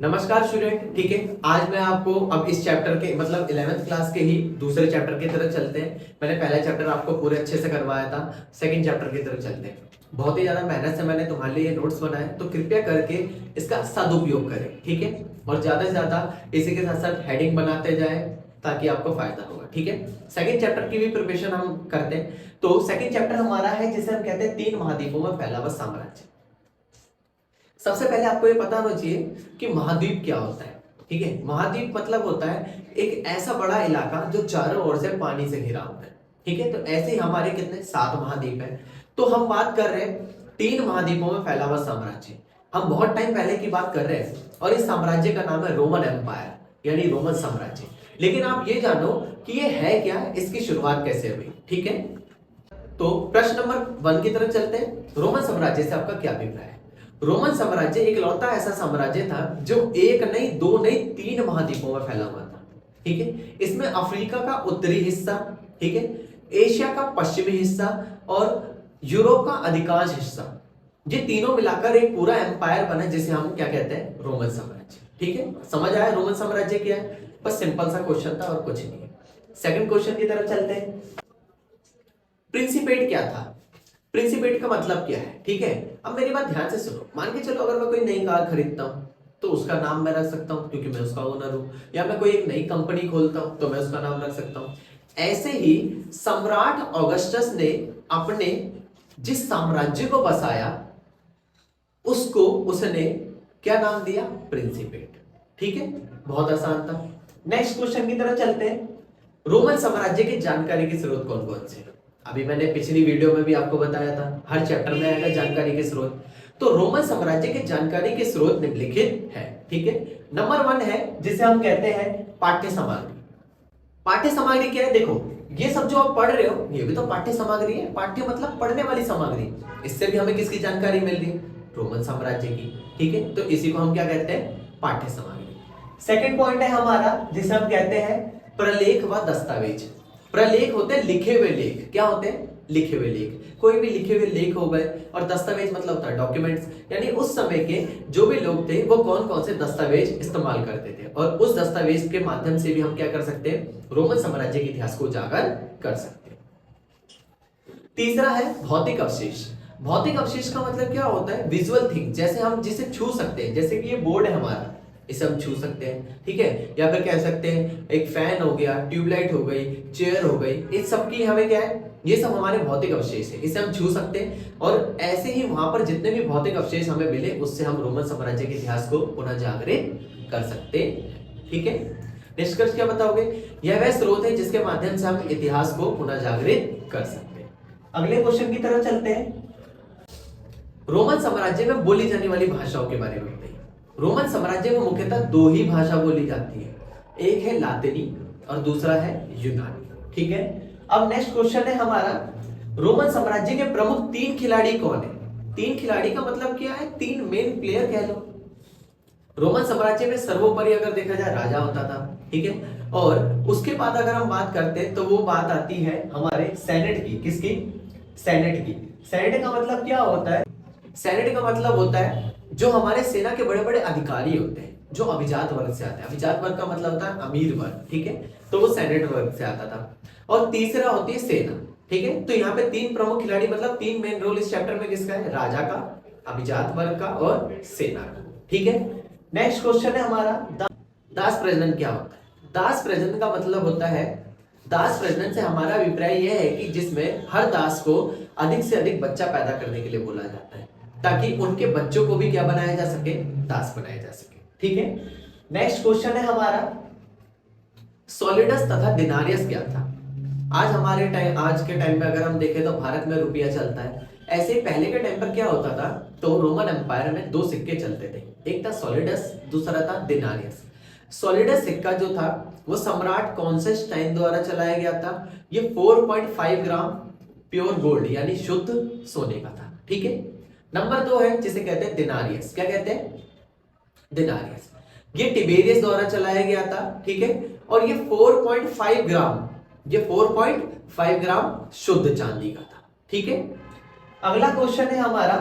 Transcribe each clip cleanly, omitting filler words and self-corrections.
नमस्कार स्टूडेंट। ठीक है, आज मैं आपको अब इस चैप्टर के मतलब 11th क्लास के ही दूसरे चैप्टर की तरफ चलते हैं। मैंने पहला चैप्टर आपको पूरे अच्छे से करवाया था, सेकंड चैप्टर की तरफ चलते हैं। बहुत ही ज्यादा मेहनत से मैंने तुम्हारे लिए नोट्स बनाए, तो कृपया करके इसका सदुपयोग करें। ठीक है, और ज्यादा से ज्यादा इसी के साथ साथ हेडिंग बनाते जाए ताकि आपको फायदा होगा। ठीक है, सेकंड चैप्टर की भी प्रिपरेशन हम करते हैं। तो सेकंड चैप्टर हमारा है जिसे हम कहते हैं 3 महाद्वीपों में फैला हुआ साम्राज्य। सबसे पहले आपको ये पता होना चाहिए कि महाद्वीप क्या होता है। ठीक है, महाद्वीप मतलब होता है एक ऐसा बड़ा इलाका जो चारों ओर से पानी से घिरा होता है। ठीक है, तो ऐसे ही हमारे कितने 7 महाद्वीप हैं। तो हम बात कर रहे हैं 3 महाद्वीपों में फैला हुआ साम्राज्य। हम बहुत टाइम पहले की बात कर रहे हैं और इस साम्राज्य का नाम है रोमन एम्पायर यानी रोमन साम्राज्य। लेकिन आप ये जानो कि ये है क्या, इसकी शुरुआत कैसे हुई। ठीक है, तो प्रश्न नंबर 1 की तरफ चलते हैं। रोमन साम्राज्य से आपका क्या अभिप्राय है? रोमन साम्राज्य इकलौता ऐसा साम्राज्य था जो एक नहीं, दो नहीं, 3 महाद्वीपों में फैला हुआ था। ठीक है, इसमें अफ्रीका का उत्तरी हिस्सा, ठीक है, एशिया का पश्चिमी हिस्सा और यूरोप का अधिकांश हिस्सा, ये तीनों मिलाकर एक पूरा एम्पायर बना जिसे हम क्या कहते हैं, रोमन साम्राज्य। ठीक है, समझ आया रोमन साम्राज्य क्या है? बस सिंपल सा क्वेश्चन था और कुछ नहीं है। सेकंड क्वेश्चन की तरफ चलते हैं। प्रिंसिपेट क्या था? प्रिंसिपेट का मतलब क्या है? ठीक है, अब मेरी बात ध्यान से सुनो। मान के चलो अगर मैं कोई नई कार खरीदता हूं तो उसका नाम मैं रख सकता हूं क्योंकि मैं उसका ओनर हूं, या मैं कोई एक नई कंपनी खोलता हूं तो मैं उसका नाम रख सकता हूं। ऐसे ही सम्राट ऑगस्टस ने अपने जिस साम्राज्य को बसाया उसको उसने क्या नाम दिया? प्रिंसिपेट। ठीक है, बहुत आसान था। नेक्स्ट क्वेश्चन की तरफ चलते हैं। रोमन साम्राज्य की जानकारी के स्रोत कौन कौन से? अभी मैंने पिछली वीडियो में भी आपको बताया था, हर चैप्टर में आएगा जानकारी के स्रोत। तो रोमन साम्राज्य के जानकारी के स्रोत निम्नलिखित है। ठीक है, नंबर 1 है जिसे हम कहते हैं पाठ्य सामग्री। पाठ्य सामग्री क्या है? देखो, ये सब जो आप पढ़ रहे हो ये भी तो पाठ्य सामग्री है। पाठ्य मतलब पढ़ने वाली सामग्री। इससे भी हमें किसकी जानकारी मिल रही है? रोमन साम्राज्य की। ठीक है, तो इसी को हम क्या कहते हैं? पाठ्य सामग्री। सेकंड पॉइंट है हमारा जिसे हम कहते हैं प्रलेख व दस्तावेज। प्रलेख होते हैं लिखे हुए लेख। क्या होते हैं? लिखे हुए लेख। कोई भी लिखे हुए लेख हो गए, और दस्तावेज मतलब होता है डॉक्यूमेंट्स, यानी उस समय के जो भी लोग थे वो कौन कौन से दस्तावेज इस्तेमाल करते थे, और उस दस्तावेज के माध्यम से भी हम क्या कर सकते हैं? रोमन साम्राज्य के इतिहास को उजागर कर सकते हैं। तीसरा है भौतिक अवशेष। भौतिक अवशेष का मतलब क्या होता है? विजुअल थिंग, जैसे हम जिसे छू सकते हैं, जैसे कि ये बोर्ड है हमारा, इसे हम छू सकते हैं। ठीक है, या फिर कह सकते हैं एक फैन हो गया, ट्यूबलाइट हो गई, चेयर हो गई, इन सब की हमें क्या है? ये सब हमारे भौतिक अवशेष है, इसे हम छू सकते हैं। और ऐसे ही वहां पर जितने भी भौतिक अवशेष हमें मिले उससे हम रोमन साम्राज्य के इतिहास को पुनः जागृत कर सकते हैं। ठीक है, निष्कर्ष क्या बताओगे? यह वह स्रोत है जिसके माध्यम से हम इतिहास को पुनः जागृत कर सकते हैं। अगले क्वेश्चन की तरफ चलते हैं। रोमन साम्राज्य में बोली जाने वाली भाषाओं के बारे में बताइए। रोमन साम्राज्य में मुख्यतः 2 ही भाषा बोली जाती है, एक है लातिनी और दूसरा है यूनानी। ठीक है, अब नेक्स्ट क्वेश्चन है हमारा, रोमन साम्राज्य के प्रमुख 3 खिलाड़ी कौन है? 3 खिलाड़ी का मतलब क्या है? 3 मेन प्लेयर कह लो। रोमन साम्राज्य में सर्वोपरि अगर देखा जाए राजा होता था। ठीक है, और उसके बाद अगर हम बात करते हैं तो वो बात आती है हमारे सेनेट की। किसकी? सेनेट की। सेनेट का मतलब क्या होता है? सेनेट का मतलब होता है जो हमारे सेना के बड़े बड़े अधिकारी होते हैं, जो अभिजात वर्ग से आते हैं। अभिजात वर्ग का मतलब होता है अमीर वर्ग। ठीक है, तो वो सेनेट वर्ग से आता था। और तीसरा होती है सेना। ठीक है, तो यहाँ पे 3 प्रमुख खिलाड़ी मतलब 3 मेन रोल इस चैप्टर में किसका है? राजा का, अभिजात वर्ग का और सेना का। ठीक है, नेक्स्ट क्वेश्चन है हमारा दास प्रजनन क्या होता है? दास प्रजनन का मतलब होता है, दास प्रजनन से हमारा अभिप्राय यह है कि जिसमें हर दास को अधिक से अधिक बच्चा पैदा करने के लिए बोला जाता है ताकि उनके बच्चों को भी क्या बनाया जा सके? दास बनाया जा सके। ठीक है, नेक्स्ट क्वेश्चन है हमारा सॉलिडस तथा दिनारियस क्या था? आज के टाइम में अगर हम देखें तो भारत में रुपया चलता है। ऐसे पहले के टाइम पर क्या होता था? तो रोमन एम्पायर में 2 सिक्के चलते थे, एक था सॉलिडस, दूसरा था दिनारियस। सॉलिडस सिक्का जो था वो सम्राट कॉन्स्टेंटाइन द्वारा चलाया गया था। ये 4.5 ग्राम प्योर गोल्ड यानी शुद्ध सोने का था। ठीक है, नंबर 2 है जिसे कहते हैं दिनारियस। क्या कहते हैं? दिनारियस। ये टिबेरियस द्वारा चलाया गया था। ठीक है, और ये 4.5 ग्राम, ये 4.5 ग्राम शुद्ध चांदी का था। ठीक है, अगला क्वेश्चन है हमारा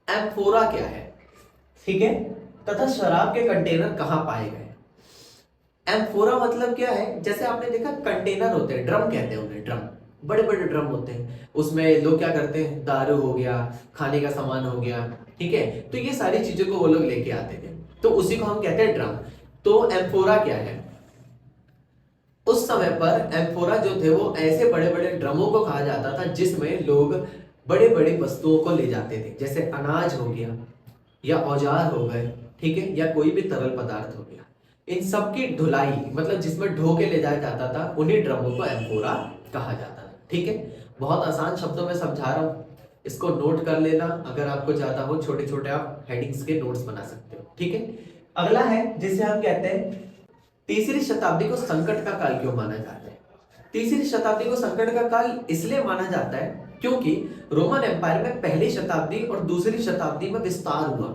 एम्फोरा क्या है? ठीक है, तथा शराब के कंटेनर कहाँ पाए गए। एम्फोरा मतलब क्या है, जैसे आपने देखा कंटेनर होते हैं, ड्रम कहते हैं उन्हें, ड्रम, बड़े बड़े ड्रम होते हैं, उसमें लोग क्या करते हैं, दारू हो गया, खाने का सामान हो गया, ठीक है, तो ये सारी चीजों को वो लोग लेके आते थे, तो उसी को हम कहते हैं ड्रम। तो एम्फोरा क्या है, उस समय पर एम्फोरा जो थे वो ऐसे बड़े बड़े ड्रमों को कहा जाता था जिसमें लोग बड़े बड़ी वस्तुओं को ले जाते थे, जैसे अनाज हो गया या औजार हो गए, ठीक है, या कोई भी तरल पदार्थ हो गया, इन सब की ढुलाई, मतलब जिसमें ढो के ले जाया जाता था, उन्हीं ड्रमों को एम्फोरा कहा जाता था। ठीक है, बहुत आसान शब्दों में समझा रहा हूं, इसको नोट कर लेना, अगर आपको ज्यादा हो छोटे छोटे आप हेडिंग्स के नोट्स बना सकते हो। ठीक है, अगला है जिसे हम कहते हैं तीसरी शताब्दी को संकट का काल क्यों माना जाता है। तीसरी शताब्दी को संकट का काल इसलिए माना जाता है क्योंकि रोमन एम्पायर में पहली शताब्दी और दूसरी शताब्दी में विस्तार हुआ,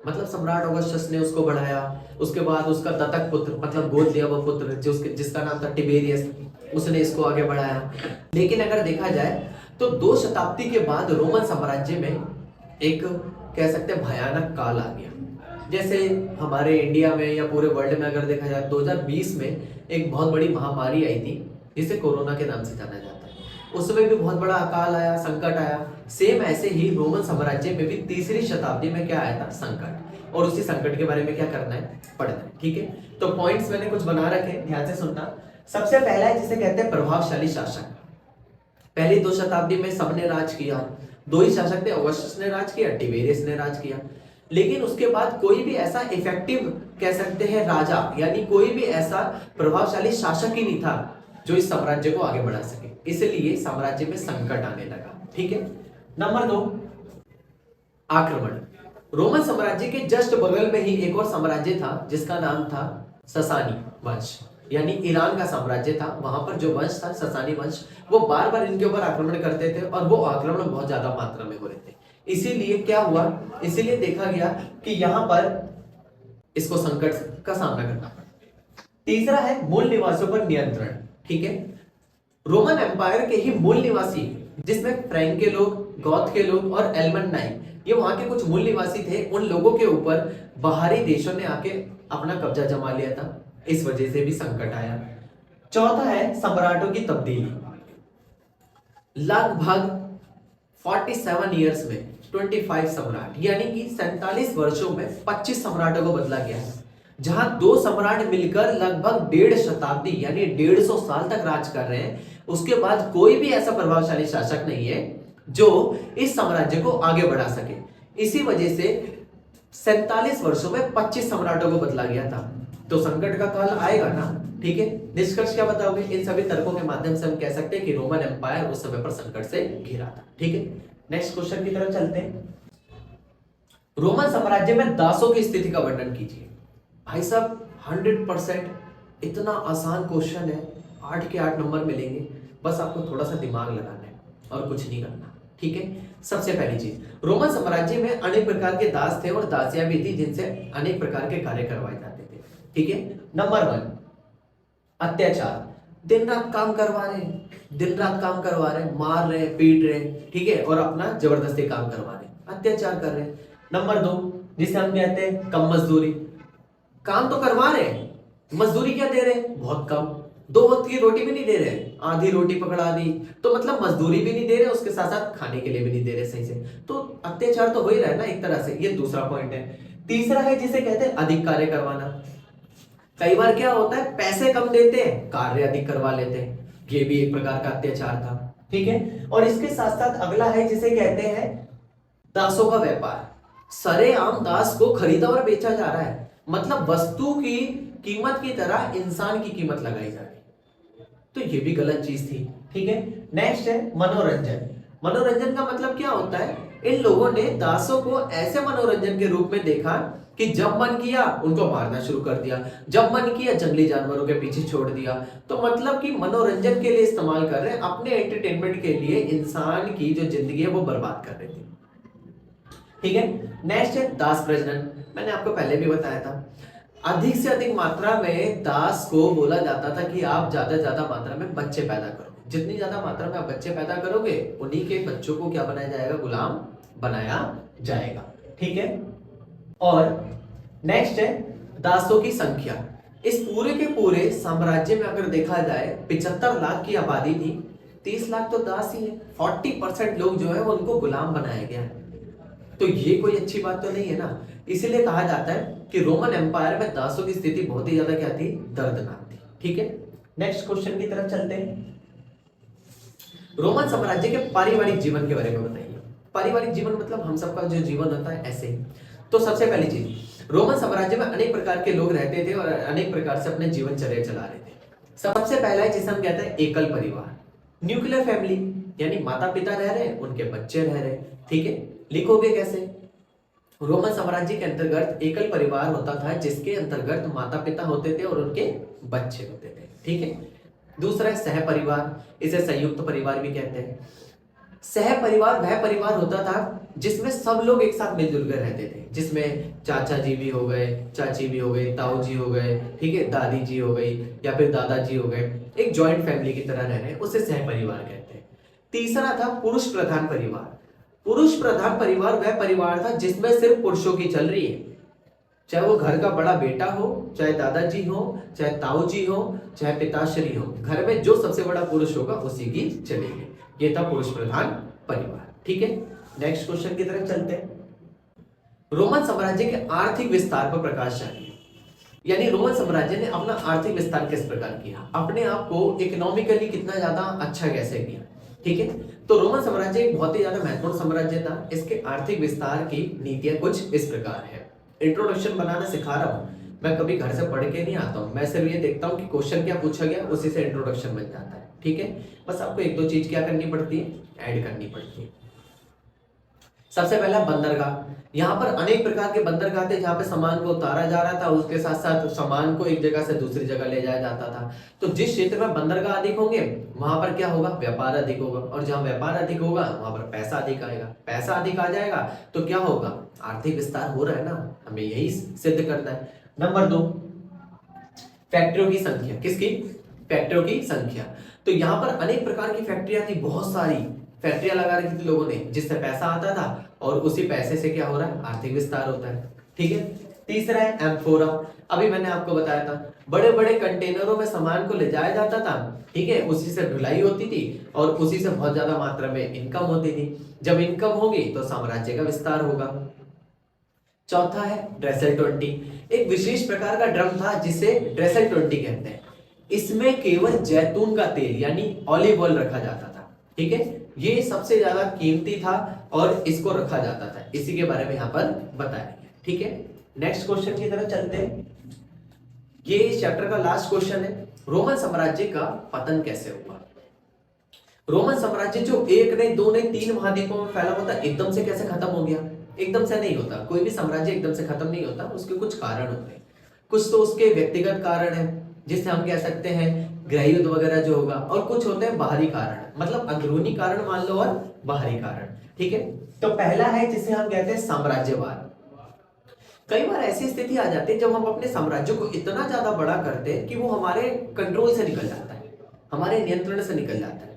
मतलब सम्राट ऑगस्टस ने उसको बढ़ाया, उसके बाद उसका दत्तक पुत्र, मतलब गोद लिया वो पुत्र जिसका नाम था टिबेरियस, उसने इसको आगे बढ़ाया। लेकिन अगर देखा जाए तो 2 शताब्दी के बाद रोमन साम्राज्य में एक कह सकते हैं भयानक काल आ गया। जैसे हमारे इंडिया में या पूरे वर्ल्ड में अगर देखा जाए 2020 में एक बहुत बड़ी महामारी आई थी जिसे कोरोना के नाम से जाना जाता है, उसमें भी बहुत बड़ा अकाल आया, संकट आया। सेम ऐसे ही रोमन साम्राज्य में भी तीसरी शताब्दी में क्या आया था, संकट, और उसी संकट के बारे में क्या करना है, पढ़ना है। ठीक है, तो पॉइंट्स मैंने कुछ बना रखे, ध्यान से सुनना। सबसे पहला है जिसे कहते हैं प्रभावशाली शासक। पहली 2 शताब्दी में सबने राज किया, 2 ही शासक थे, ऑगस्टस ने राज किया, टिबेरियस ने राज किया, लेकिन उसके बाद कोई भी ऐसा इफेक्टिव कह सकते हैं राजा, यानी कोई भी ऐसा प्रभावशाली शासक ही नहीं था जो इस साम्राज्य को आगे बढ़ा सके, इसलिए साम्राज्य में संकट आने लगा। ठीक है, नंबर 2, आक्रमण। रोमन साम्राज्य के जस्ट बगल में ही एक और साम्राज्य था जिसका नाम था ससानी वंश, यानी ईरान का साम्राज्य था। वहां पर जो वंश था ससानी वंश, वो बार बार इनके ऊपर आक्रमण करते थे और वो आक्रमण बहुत ज्यादा मात्रा में हो रहे थे। इसीलिए क्या हुआ, इसीलिए देखा गया कि यहां पर इसको संकट का सामना करना पड़ा। तीसरा है मूल निवासियों पर नियंत्रण। ठीक है, रोमन एम्पायर के ही मूल निवासी, जिसमें फ्रैंक के लोग, गॉथ के लोग और एल्मनाई, ये वहां के कुछ मूल निवासी थे, उन लोगों के ऊपर बाहरी देशों ने आके अपना कब्जा जमा लिया था, इस वजह से भी संकट आया। चौथा है सम्राटों की तब्दीली। लगभग 47 इयर्स में 25 सम्राट, यानी कि 47 वर्षों में 25 सम्राटों को बदला गया, जहां 2 सम्राट मिलकर लगभग 1.5 शताब्दी यानी 150 साल तक राज कर रहे हैं। उसके बाद कोई भी ऐसा प्रभावशाली शासक नहीं है जो इस साम्राज्य को आगे बढ़ा सके। इसी वजह से 47 वर्षों में 25 सम्राटों को बदला गया था, तो संकट का काल आएगा ना। ठीक है, निष्कर्ष क्या बताओगे, इन सभी तर्कों के माध्यम से हम कह सकते हैं कि रोमन एम्पायर उस समय पर संकट से घिरा था। ठीक है, नेक्स्ट क्वेश्चन की तरफ चलते हैं। रोमन साम्राज्य में दासों की स्थिति का वर्णन कीजिए। भाई साहब 100% इतना आसान क्वेश्चन है, 8 के 8 नंबर मिलेंगे, बस आपको थोड़ा सा दिमाग लगाना है और कुछ नहीं करना। ठीक है, सबसे पहली चीज, रोमन साम्राज्य में अनेक प्रकार के दास थे और दासियां भी थी जिनसे अनेक प्रकार के कार्य करवाए जाते थे। ठीक है, नंबर 1, अत्याचार। दिन रात काम करवा रहे हैं, दिन रात काम करवा रहे हैं, मार रहे हैं, पीट रहे हैं, ठीक है, और अपना जबरदस्ती काम करवा रहे हैं, अत्याचार कर रहे हैं। नंबर 2, जिसे हम कहते हैं कम मजदूरी। काम तो करवा रहे हैं, मजदूरी क्या दे रहे हैं, बहुत कम, 2 वक्त की रोटी भी नहीं दे रहे, आधी रोटी पकड़ा दी, तो मतलब मजदूरी भी नहीं दे रहे, उसके साथ साथ खाने के लिए भी नहीं दे रहे सही से, तो अत्याचार तो हो ही रहा है ना एक तरह से। ये दूसरा पॉइंट है। तीसरा है जिसे कहते हैं अधिक कार्य करवाना। कई बार क्या होता है, पैसे कम देते हैं, कार्य अधिक करवा लेते हैं, ये भी एक प्रकार का अत्याचार था। ठीक है, और इसके साथ साथ अगला है जिसे कहते हैं दासों का व्यापार। सरेआम दास को खरीदा और बेचा जा रहा है, मतलब वस्तु की कीमत की तरह इंसान की कीमत लगाई जा रही है, तो ये भी गलत चीज थी। ठीक है, नेक्स्ट है मनोरंजन। मनोरंजन का मतलब क्या होता है, इन लोगों ने दासों को ऐसे मनोरंजन के रूप में देखा कि जब मन किया उनको मारना शुरू कर दिया, जब मन किया जंगली जानवरों के पीछे छोड़ दिया, तो मतलब कि मनोरंजन के लिए इस्तेमाल कर रहे हैं, अपने एंटरटेनमेंट के लिए इंसान की जो जिंदगी है वो बर्बाद कर रहे थे। ठीक है, नेक्स्ट है दास प्रजनन। मैंने आपको पहले भी बताया था, अधिक से अधिक मात्रा में दास को बोला जाता था कि आप ज्यादा से ज्यादा मात्रा में बच्चे पैदा करो, जितनी ज्यादा मात्रा में आप बच्चे पैदा करोगे उन्हीं के बच्चों को क्या बनाया जाएगा, गुलाम बनाया जाएगा। ठीक है, और नेक्स्ट है दासों की संख्या। इस पूरे के पूरे साम्राज्य में अगर देखा जाए 75 लाख की आबादी थी, 30 लाख तो दास ही है, 40% लोग जो है वो उनको गुलाम बनाया गया है। तो ये कोई अच्छी बात तो नहीं है ना। इसीलिए कहा जाता है कि रोमन एम्पायर में दासों की स्थिति बहुत ही ज्यादा क्या थी, दर्दनाक थी। ठीक है, नेक्स्ट क्वेश्चन की तरफ चलते हैं। रोमन साम्राज्य के पारिवारिक जीवन के बारे में बताइए। पारिवारिक जीवन मतलब हम सबका जो जीवन होता है ऐसे ही। तो सबसे पहली चीज, रोमन साम्राज्य में अनेक प्रकार के लोग रहते थे और अनेक प्रकार से अपने जीवनचर्या चला रहे थे। सबसे पहला है जिसे हम कहते हैं एकल परिवार, न्यूक्लियर फैमिली, यानी माता पिता रह रहे हैं, उनके बच्चे रह रहे हैं। ठीक है, लिखोगे कैसे? रोमन साम्राज्य के अंतर्गत एकल परिवार होता था जिसके अंतर्गत माता पिता होते थे और उनके बच्चे होते थे। ठीक है, दूसरा है सह परिवार, इसे संयुक्त परिवार भी कहते हैं। सह परिवार वह परिवार होता था जिसमें सब लोग एक साथ मिलजुल कर रहते थे, जिसमें चाचा जी भी हो गए, चाची भी हो गए, ताऊ जी हो गए, ठीक है, दादी जी हो गई या फिर दादाजी हो गए, एक जॉइंट फैमिली की तरह रह रहे हैं, उसे सह परिवार कहते हैं। तीसरा था पुरुष प्रधान परिवार। पुरुष प्रधान परिवार वह परिवार था जिसमें सिर्फ पुरुषों की चल रही है, चाहे वो घर का बड़ा बेटा हो, चाहे दादाजी हो, चाहे ताऊ जी हो, चाहे पिताश्री हो, घर में जो सबसे बड़ा पुरुष होगा उसी की चलेगी। ये था पुरुष प्रधान परिवार। ठीक है, नेक्स्ट क्वेश्चन की तरफ चलते हैं। रोमन साम्राज्य के आर्थिक विस्तार पर प्रकाश डालिए। यानी रोमन साम्राज्य ने अपना आर्थिक विस्तार किस प्रकार किया, अपने आप को इकोनॉमिकली कितना ज्यादा अच्छा कैसे किया। ठीक है, तो रोमन साम्राज्य एक बहुत ही ज्यादा महत्वपूर्ण साम्राज्य था। इसके आर्थिक विस्तार की नीतियां कुछ इस प्रकार है। इंट्रोडक्शन बनाना सिखा रहा हूं मैं, कभी घर से पढ़ के नहीं आता हूं, मैं सिर्फ ये देखता हूं कि क्वेश्चन क्या पूछा गया, उसी से इंट्रोडक्शन बन जाता है। ठीक है, बस आपको एक दो चीज क्या करनी पड़ती है, ऐड करनी पड़ती है। सबसे पहला बंदरगाह। यहाँ पर अनेक प्रकार के बंदरगाह थे जहाँ पे सामान को उतारा जा रहा था, उसके साथ साथ सामान को एक जगह से दूसरी जगह ले जाया जाता था। तो जिस क्षेत्र में बंदरगाह अधिक होंगे वहां पर क्या होगा, व्यापार अधिक होगा, और जहां व्यापार अधिक होगा वहां पर पैसा अधिक आएगा। पैसा अधिक आ जाएगा तो क्या होगा, आर्थिक विस्तार हो रहा है ना, हमें यही सिद्ध करना है। नंबर 2, फैक्ट्रियों की संख्या। किसकी? फैक्ट्रियों की संख्या। तो यहाँ पर अनेक प्रकार की फैक्ट्रियां थी, बहुत सारी फैक्ट्रियां लगा रखी थी लोगों ने, जिससे पैसा आता था और उसी पैसे से क्या हो रहा है, आर्थिक विस्तार होता है। ठीक है, तीसरा है एम्फोरा। अभी मैंने आपको बताया था, बड़े बड़े कंटेनरों में सामान को ले जाया जाता था, ठीक है, उसी से ढुलाई होती थी और उसी से बहुत ज्यादा मात्रा में इनकम होती थी। जब इनकम होगी तो साम्राज्य का विस्तार होगा। चौथा है ड्रेसल 20, एक विशेष प्रकार का ड्रम था जिसे ड्रेसल 20 कहते हैं। इसमें केवल जैतून का तेल यानी ऑलिव ऑयल रखा जाता था। ठीक है, ये सबसे ज्यादा कीमती था और इसको रखा जाता था, इसी के बारे में यहां पर बताया गया। ठीक है, नेक्स्ट क्वेश्चन की तरफ चलते हैं। ये इस चैप्टर का लास्ट क्वेश्चन है, रोमन साम्राज्य का पतन कैसे हुआ। रोमन साम्राज्य जो एक नहीं, दो नहीं, 3 महाद्वीपों में फैला होता, एकदम से कैसे खत्म हो गया? एकदम से नहीं होता, कोई भी साम्राज्य एकदम से खत्म नहीं होता, उसके कुछ कारण होते हैं। कुछ तो उसके व्यक्तिगत कारण है जिससे हम कह सकते हैं गृह युद्ध वगैरह जो होगा, और कुछ होते हैं बाहरी कारण, मतलब अंदरूनी कारण मान लो और बाहरी कारण। ठीक है, तो पहला है जिसे हम कहते हैं साम्राज्यवाद। कई बार ऐसी स्थिति आ जाती है जब हम अपने साम्राज्य को इतना ज्यादा बड़ा करते हैं कि वो हमारे कंट्रोल से निकल जाता है, हमारे नियंत्रण से निकल जाता है।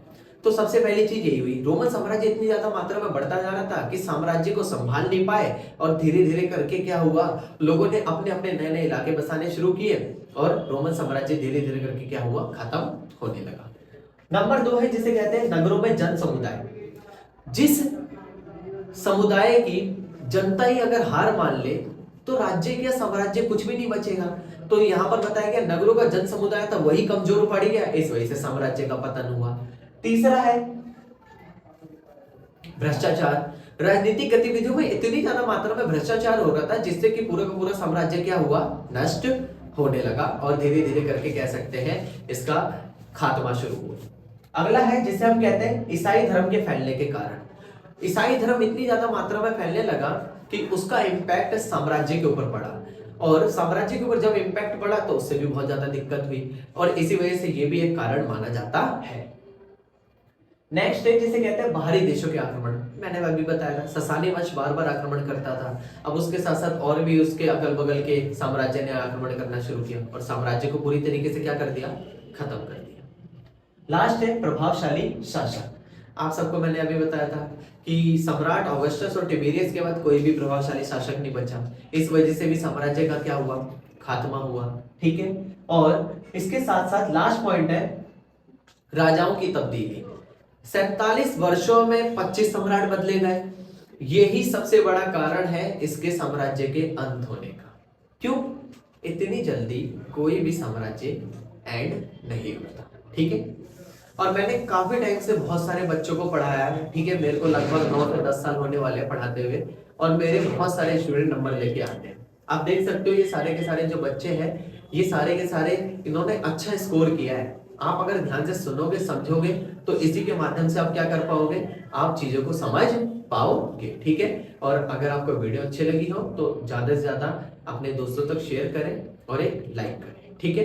तो सबसे पहली चीज यही हुई, रोमन साम्राज्य इतनी ज्यादा मात्रा में बढ़ता जा रहा था कि साम्राज्य को संभाल नहीं पाए और धीरे धीरे करके क्या हुआ, लोगों ने अपने अपने नए नए इलाके बसाने शुरू किए और रोमन साम्राज्य धीरे धीरे करके क्या हुआ, खत्म होने लगा। नंबर 2 है जिसे कहते हैं नगरों में जन समुदाय। जिस समुदाय की जनता ही अगर हार मान ले तो राज्य या साम्राज्य कुछ भी नहीं बचेगा। तो यहां पर बताया गया नगरों का जन समुदाय था वही कमजोर पड़ गया, इस वजह से साम्राज्य का पतन हुआ। तीसरा है भ्रष्टाचार। राजनीतिक गतिविधियों में इतनी ज्यादा मात्रा में भ्रष्टाचार हो रहा था जिससे कि पूरा का पूरा साम्राज्य क्या हुआ, नष्ट होने लगा और धीरे धीरे करके कह सकते हैं इसका खात्मा शुरू हुआ। अगला है जिसे हम कहते हैं ईसाई धर्म के फैलने के कारण। ईसाई धर्म इतनी ज्यादा मात्रा में फैलने लगा कि उसका इंपैक्ट साम्राज्य के ऊपर पड़ा, और साम्राज्य के ऊपर जब इंपैक्ट पड़ा तो उससे भी बहुत ज्यादा दिक्कत हुई, और इसी वजह से ये भी एक कारण माना जाता है। नेक्स्ट है जिसे कहते हैं बाहरी देशों के आक्रमण। मैंने अभी बताया था ससानी वंश बार बार आक्रमण करता था, अब उसके साथ साथ और भी उसके अगल बगल के साम्राज्य ने आक्रमण करना शुरू किया और साम्राज्य को पूरी तरीके से क्या कर दिया, खत्म कर दिया। लास्ट है प्रभावशाली शासक। आप सबको मैंने अभी बताया था कि सम्राट ऑगस्टस और टिबेरियस के बाद कोई भी प्रभावशाली शासक नहीं बचा, इस वजह से भी साम्राज्य का क्या हुआ, खात्मा हुआ। ठीक है, और इसके साथ साथ लास्ट पॉइंट है राजाओं की तब्दीली। 47 वर्षों में 25 सम्राट बदले गए, यही सबसे बड़ा कारण है इसके साम्राज्य के अंत होने का। क्यों? इतनी जल्दी कोई भी साम्राज्य एंड नहीं होता। ठीक है, और मैंने काफी टाइम से बहुत सारे बच्चों को पढ़ाया है। ठीक है, मेरे को लगभग 9 से 10 साल होने वाले हैं पढ़ाते हुए, और मेरे बहुत सारे स्टूडेंट नंबर लेके आते हैं। आप देख सकते हो ये सारे के सारे जो बच्चे हैं, ये सारे के सारे इन्होंने अच्छा स्कोर किया है। आप अगर ध्यान से सुनोगे समझोगे तो इसी के माध्यम से आप क्या कर पाओगे, आप चीजों को समझ पाओगे। ठीक है, और अगर आपको वीडियो अच्छी लगी हो तो ज्यादा से ज्यादा अपने दोस्तों तक शेयर करें और एक लाइक करें। ठीक है,